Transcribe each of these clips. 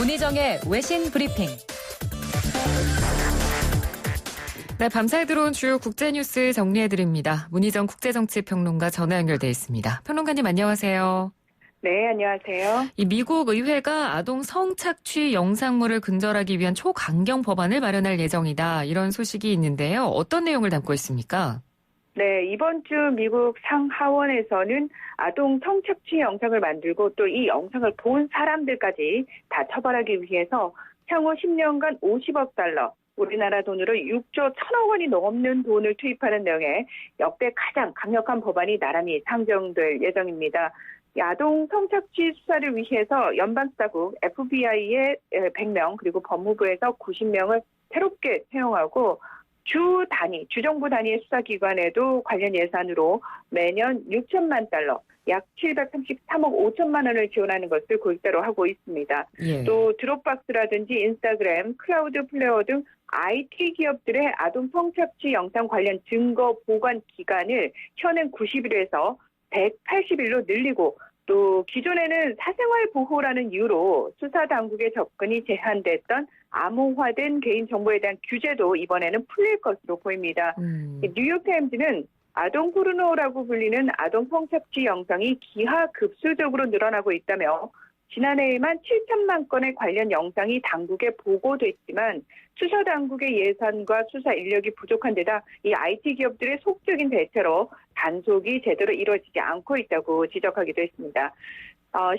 문희정의 외신 브리핑. 네, 밤사이 들어온 주요 국제뉴스 정리해드립니다. 문희정 국제정치평론가 전화 연결돼 있습니다. 평론가님 안녕하세요. 네, 안녕하세요. 이 미국 의회가 아동 성착취 영상물을 근절하기 위한 초강경 법안을 마련할 예정이다. 이런 소식이 있는데요. 어떤 내용을 담고 있습니까? 네, 이번 주 미국 상하원에서는 아동 성착취 영상을 만들고 또 이 영상을 본 사람들까지 다 처벌하기 위해서 향후 10년간 50억 달러, 우리나라 돈으로 6조 1천억 원이 넘는 돈을 투입하는 내용의 역대 가장 강력한 법안이 나란히 상정될 예정입니다. 아동 성착취 수사를 위해서 연방수사국 FBI의 100명 그리고 법무부에서 90명을 새롭게 채용하고 주정부 단위의 수사기관에도 관련 예산으로 매년 6천만 달러, 약 733억 5천만 원을 지원하는 것을 골자로 하고 있습니다. 예. 또 드롭박스라든지 인스타그램, 클라우드 플레이어 등 IT 기업들의 아동 성착취 영상 관련 증거 보관 기간을 현행 90일에서 180일로 늘리고 또 기존에는 사생활 보호라는 이유로 수사 당국의 접근이 제한됐던 암호화된 개인정보에 대한 규제도 이번에는 풀릴 것으로 보입니다. 뉴욕타임즈는 아동 포르노라고 불리는 아동 성착취 영상이 기하급수적으로 늘어나고 있다며 지난해에만 7천만 건의 관련 영상이 당국에 보고됐지만 수사 당국의 예산과 수사 인력이 부족한 데다 이 IT 기업들의 속적인 대처로 단속이 제대로 이루어지지 않고 있다고 지적하기도 했습니다.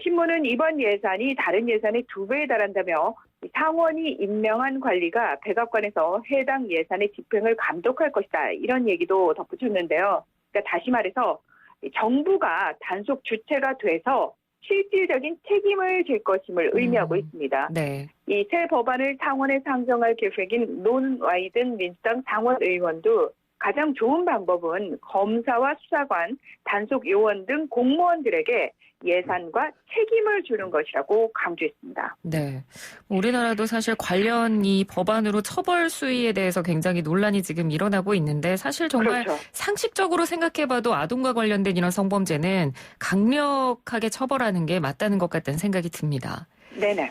신문은 이번 예산이 다른 예산의 2배에 달한다며 상원이 임명한 관리가 백악관에서 해당 예산의 집행을 감독할 것이다. 이런 얘기도 덧붙였는데요. 그러니까 다시 말해서 정부가 단속 주체가 돼서 실질적인 책임을 질 것임을 의미하고 있습니다. 네. 이 새 법안을 상원에 상정할 계획인 론 와이든 민주당 상원 의원도 가장 좋은 방법은 검사와 수사관, 단속 요원 등 공무원들에게 예산과 책임을 주는 것이라고 강조했습니다. 네. 우리나라도 사실 관련 이 법안으로 처벌 수위에 대해서 굉장히 논란이 지금 일어나고 있는데 사실 정말 그렇죠. 상식적으로 생각해봐도 아동과 관련된 이런 성범죄는 강력하게 처벌하는 게 맞다는 것 같다는 생각이 듭니다. 네네.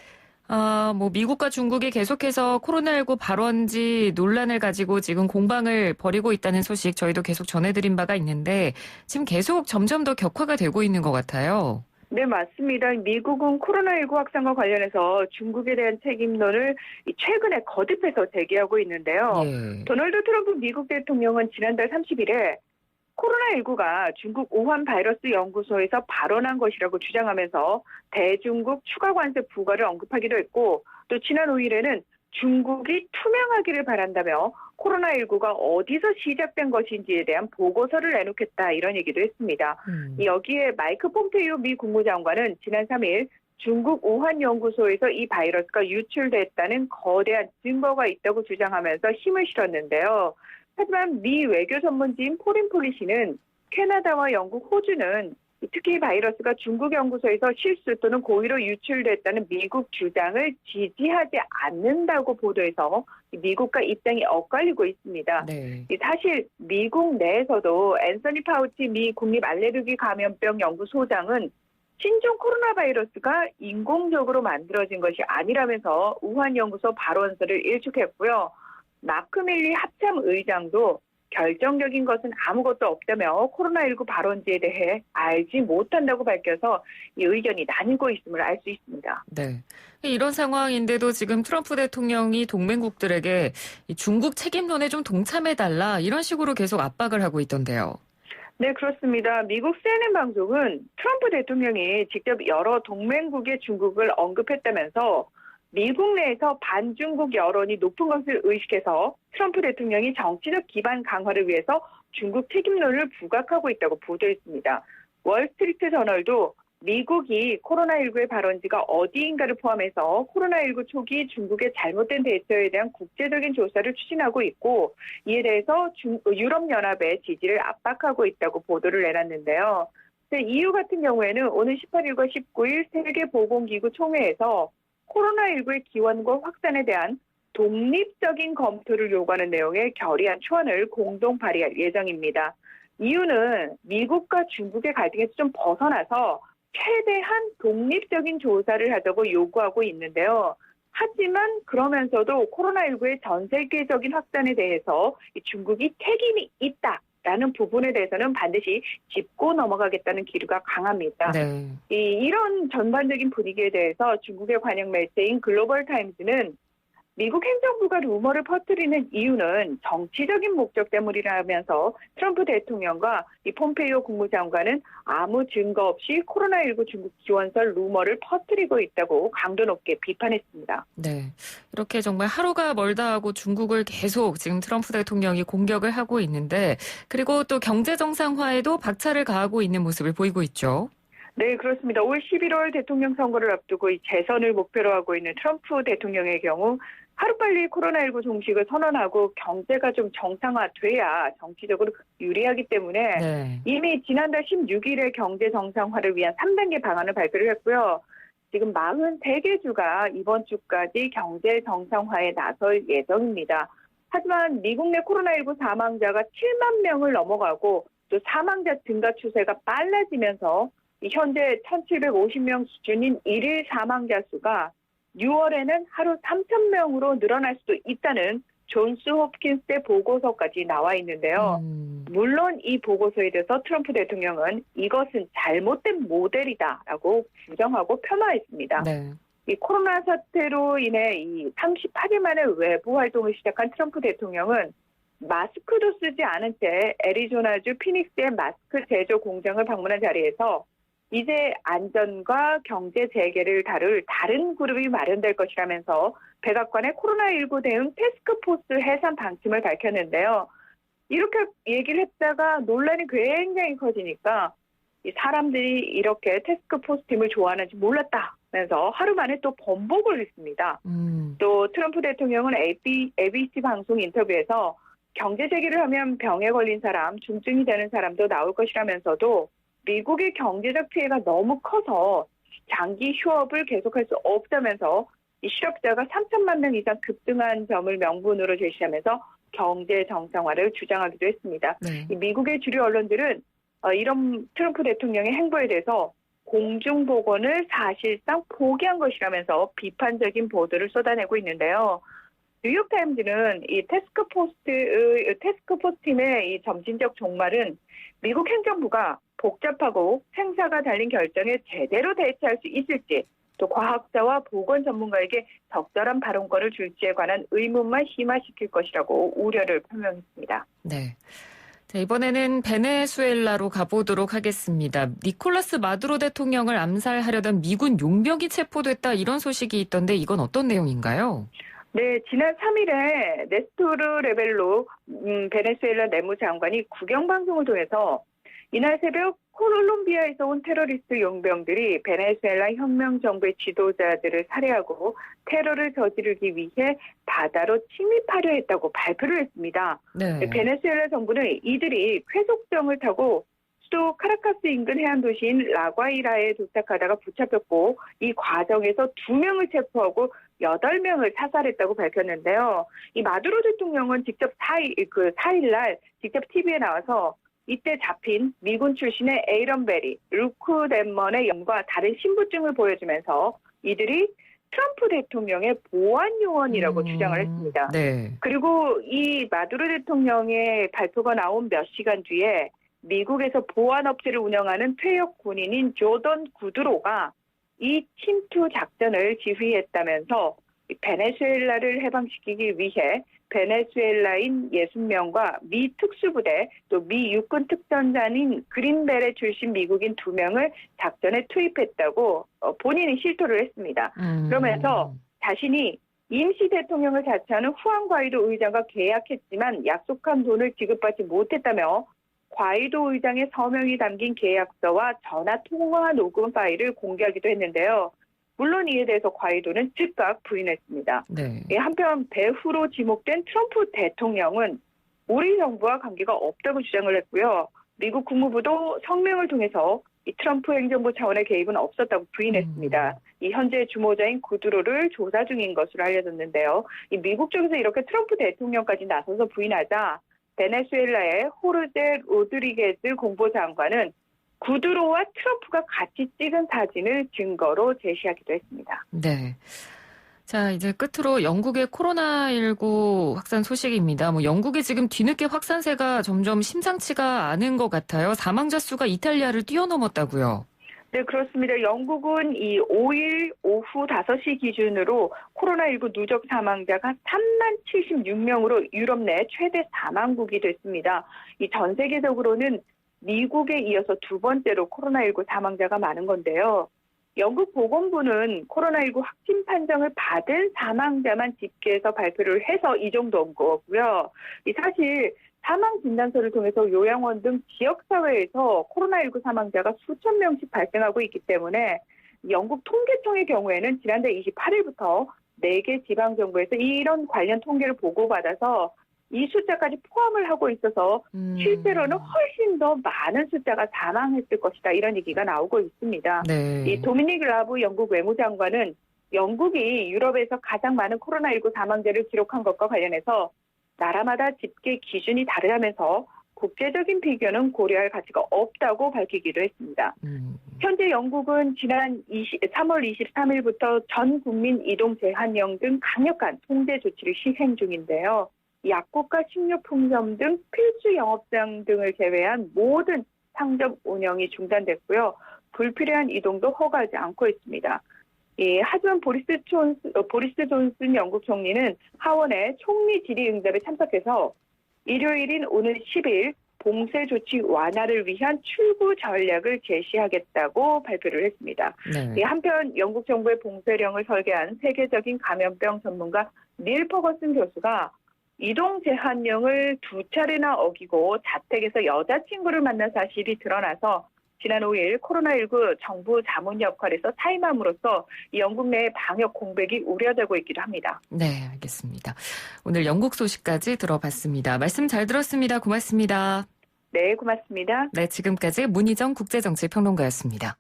미국과 중국이 계속해서 코로나19 발원지 논란을 가지고 지금 공방을 벌이고 있다는 소식 저희도 계속 전해드린 바가 있는데 지금 계속 점점 더 격화가 되고 있는 것 같아요. 네, 맞습니다. 미국은 코로나19 확산과 관련해서 중국에 대한 책임론을 최근에 거듭해서 제기하고 있는데요. 예. 도널드 트럼프 미국 대통령은 지난달 30일에 코로나19가 중국 우한 바이러스 연구소에서 발원한 것이라고 주장하면서 대중국 추가 관세 부과를 언급하기도 했고 또 지난 5일에는 중국이 투명하기를 바란다며 코로나19가 어디서 시작된 것인지에 대한 보고서를 내놓겠다 이런 얘기도 했습니다. 여기에 마이크 폼페이오 미 국무장관은 지난 3일 중국 우한 연구소에서 이 바이러스가 유출됐다는 거대한 증거가 있다고 주장하면서 힘을 실었는데요. 하지만 미 외교 전문지인 포린 폴리시는 캐나다와 영국, 호주는 특히 바이러스가 중국 연구소에서 실수 또는 고의로 유출됐다는 미국 주장을 지지하지 않는다고 보도해서 미국과 입장이 엇갈리고 있습니다. 네. 사실 미국 내에서도 앤서니 파우치 미 국립알레르기 감염병 연구소장은 신종 코로나 바이러스가 인공적으로 만들어진 것이 아니라면서 우한 연구소 발원서를 일축했고요. 마크 밀리 합참 의장도 결정적인 것은 아무것도 없다며 코로나19 발원지에 대해 알지 못한다고 밝혀서 이 의견이 나뉘고 있음을 알 수 있습니다. 네. 이런 상황인데도 지금 트럼프 대통령이 동맹국들에게 중국 책임론에 좀 동참해달라 이런 식으로 계속 압박을 하고 있던데요. 네, 그렇습니다. 미국 CNN 방송은 트럼프 대통령이 직접 여러 동맹국의 중국을 언급했다면서 미국 내에서 반중국 여론이 높은 것을 의식해서 트럼프 대통령이 정치적 기반 강화를 위해서 중국 책임론을 부각하고 있다고 보도했습니다. 월스트리트 저널도 미국이 코로나19의 발원지가 어디인가를 포함해서 코로나19 초기 중국의 잘못된 대처에 대한 국제적인 조사를 추진하고 있고 이에 대해서 유럽연합의 지지를 압박하고 있다고 보도를 내놨는데요. EU 같은 경우에는 오늘 18일과 19일 세계보건기구 총회에서 코로나19의 기원과 확산에 대한 독립적인 검토를 요구하는 내용의 결의안 초안을 공동 발의할 예정입니다. 이유는 미국과 중국의 갈등에서 좀 벗어나서 최대한 독립적인 조사를 하자고 요구하고 있는데요. 하지만 그러면서도 코로나19의 전 세계적인 확산에 대해서 이 중국이 책임이 있다라는 부분에 대해서는 반드시 짚고 넘어가겠다는 기류가 강합니다. 네. 이런 전반적인 분위기에 대해서 중국의 관영 매체인 글로벌 타임즈는 미국 행정부가 루머를 퍼뜨리는 이유는 정치적인 목적 때문이라면서 트럼프 대통령과 이 폼페이오 국무장관은 아무 증거 없이 코로나19 중국 지원설 루머를 퍼뜨리고 있다고 강도 높게 비판했습니다. 네. 이렇게 정말 하루가 멀다 하고 중국을 계속 지금 트럼프 대통령이 공격을 하고 있는데 그리고 또 경제 정상화에도 박차를 가하고 있는 모습을 보이고 있죠. 네, 그렇습니다. 올 11월 대통령 선거를 앞두고 이 재선을 목표로 하고 있는 트럼프 대통령의 경우 하루빨리 코로나19 종식을 선언하고 경제가 좀 정상화돼야 정치적으로 유리하기 때문에 네. 이미 지난달 16일에 경제 정상화를 위한 3단계 방안을 발표를 했고요. 지금 43개 주가 이번 주까지 경제 정상화에 나설 예정입니다. 하지만 미국 내 코로나19 사망자가 7만 명을 넘어가고 또 사망자 증가 추세가 빨라지면서 현재 1,750명 수준인 일일 사망자 수가 6월에는 하루 3,000명으로 늘어날 수도 있다는 존스 홉킨스의 보고서까지 나와 있는데요. 물론 이 보고서에 대해서 트럼프 대통령은 이것은 잘못된 모델이다라고 부정하고 폄하했습니다. 네. 이 코로나 사태로 인해 이 38일 만에 외부 활동을 시작한 트럼프 대통령은 마스크도 쓰지 않은 채 애리조나주 피닉스의 마스크 제조 공장을 방문한 자리에서 이제 안전과 경제 재개를 다룰 다른 그룹이 마련될 것이라면서 백악관의 코로나19 대응 태스크포스 해산 방침을 밝혔는데요. 이렇게 얘기를 했다가 논란이 굉장히 커지니까 이 사람들이 이렇게 태스크포스 팀을 좋아하는지 몰랐다면서 하루 만에 또 번복을 했습니다. 또 트럼프 대통령은 ABC 방송 인터뷰에서 경제 재개를 하면 병에 걸린 사람, 중증이 되는 사람도 나올 것이라면서도 미국의 경제적 피해가 너무 커서 장기 휴업을 계속할 수 없다면서 이 실업자가 3천만 명 이상 급등한 점을 명분으로 제시하면서 경제 정상화를 주장하기도 했습니다. 네. 이 미국의 주류 언론들은 이런 트럼프 대통령의 행보에 대해서 공중보건을 사실상 포기한 것이라면서 비판적인 보도를 쏟아내고 있는데요. 뉴욕타임즈는 이 태스크포스 팀의 이 점진적 종말은 미국 행정부가 복잡하고 생사가 달린 결정에 제대로 대처할 수 있을지 또 과학자와 보건 전문가에게 적절한 발언권을 줄지에 관한 의문만 심화시킬 것이라고 우려를 표명했습니다. 네. 자, 이번에는 베네수엘라로 가보도록 하겠습니다. 니콜라스 마두로 대통령을 암살하려던 미군 용병이 체포됐다 이런 소식이 있던데 이건 어떤 내용인가요? 네, 지난 3일에 네스토르 레벨로 베네수엘라 내무장관이 국영방송을 통해서 이날 새벽 콜롬비아에서 온 테러리스트 용병들이 베네수엘라 혁명정부의 지도자들을 살해하고 테러를 저지르기 위해 바다로 침입하려 했다고 발표를 했습니다. 네. 베네수엘라 정부는 이들이 쾌속정을 타고 수도 카라카스 인근 해안 도시인 라과이라에 도착하다가 붙잡혔고 이 과정에서 2명을 체포하고 8명을 사살했다고 밝혔는데요. 이 마두로 대통령은 직접 4일날 직접 TV에 나와서 이때 잡힌 미군 출신의 에이런 베리, 루크 덴먼의 영과 다른 신분증을 보여주면서 이들이 트럼프 대통령의 보안 요원이라고 주장을 했습니다. 네. 그리고 이 마두로 대통령의 발표가 나온 몇 시간 뒤에 미국에서 보안업체를 운영하는 퇴역 군인인 조던 구드로가 이 침투 작전을 지휘했다면서 베네수엘라를 해방시키기 위해 베네수엘라인 60명과 미 특수부대 또 미 육군 특전단인 그린베레 출신 미국인 2명을 작전에 투입했다고 본인이 실토를 했습니다. 그러면서 자신이 임시 대통령을 자처하는 후안 과이도 의장과 계약했지만 약속한 돈을 지급받지 못했다며 과이도 의장의 서명이 담긴 계약서와 전화 통화 녹음 파일을 공개하기도 했는데요. 물론 이에 대해서 과이도는 즉각 부인했습니다. 네. 한편 배후로 지목된 트럼프 대통령은 우리 정부와 관계가 없다고 주장을 했고요. 미국 국무부도 성명을 통해서 이 트럼프 행정부 차원의 개입은 없었다고 부인했습니다. 이 현재 주모자인 구드로를 조사 중인 것으로 알려졌는데요. 이 미국 쪽에서 이렇게 트럼프 대통령까지 나서서 부인하자 베네수엘라의 호르제 로드리게즈 공보장관은 구드로와 트럼프가 같이 찍은 사진을 증거로 제시하기도 했습니다. 네. 자, 이제 끝으로 영국의 코로나19 확산 소식입니다. 영국이 지금 뒤늦게 확산세가 점점 심상치가 않은 것 같아요. 사망자 수가 이탈리아를 뛰어넘었다고요. 네, 그렇습니다. 영국은 이 5일 오후 5시 기준으로 코로나19 누적 사망자가 3만 76명으로 유럽 내 최대 사망국이 됐습니다. 이 전 세계적으로는 미국에 이어서 두 번째로 코로나19 사망자가 많은 건데요. 영국 보건부는 코로나19 확진 판정을 받은 사망자만 집계해서 발표를 해서 이 정도인 거고요. 사실 사망 진단서를 통해서 요양원 등 지역사회에서 코로나19 사망자가 수천 명씩 발생하고 있기 때문에 영국 통계청의 경우에는 지난달 28일부터 4개 지방정부에서 이런 관련 통계를 보고받아서 이 숫자까지 포함을 하고 있어서 실제로는 훨씬 더 많은 숫자가 사망했을 것이다. 이런 얘기가 나오고 있습니다. 네. 이 도미닉 라브 영국 외무장관은 영국이 유럽에서 가장 많은 코로나19 사망자를 기록한 것과 관련해서 나라마다 집계 기준이 다르다면서 국제적인 비교는 고려할 가치가 없다고 밝히기도 했습니다. 현재 영국은 지난 3월 23일부터 전 국민 이동 제한령 등 강력한 통제 조치를 시행 중인데요. 약국과 식료품점 등 필수 영업장 등을 제외한 모든 상점 운영이 중단됐고요. 불필요한 이동도 허가하지 않고 있습니다. 하지만 보리스 존슨 영국 총리는 하원의 총리 질의응답에 참석해서 일요일인 오늘 10일 봉쇄 조치 완화를 위한 출구 전략을 제시하겠다고 발표를 했습니다. 네. 한편 영국 정부의 봉쇄령을 설계한 세계적인 감염병 전문가 닐 퍼거슨 교수가 이동 제한령을 2차례나 어기고 자택에서 여자친구를 만난 사실이 드러나서 지난 5일 코로나19 정부 자문 역할에서 사임함으로써 영국 내 방역 공백이 우려되고 있기도 합니다. 네, 알겠습니다. 오늘 영국 소식까지 들어봤습니다. 말씀 잘 들었습니다. 고맙습니다. 네, 고맙습니다. 네, 지금까지 문희정 국제정치평론가였습니다.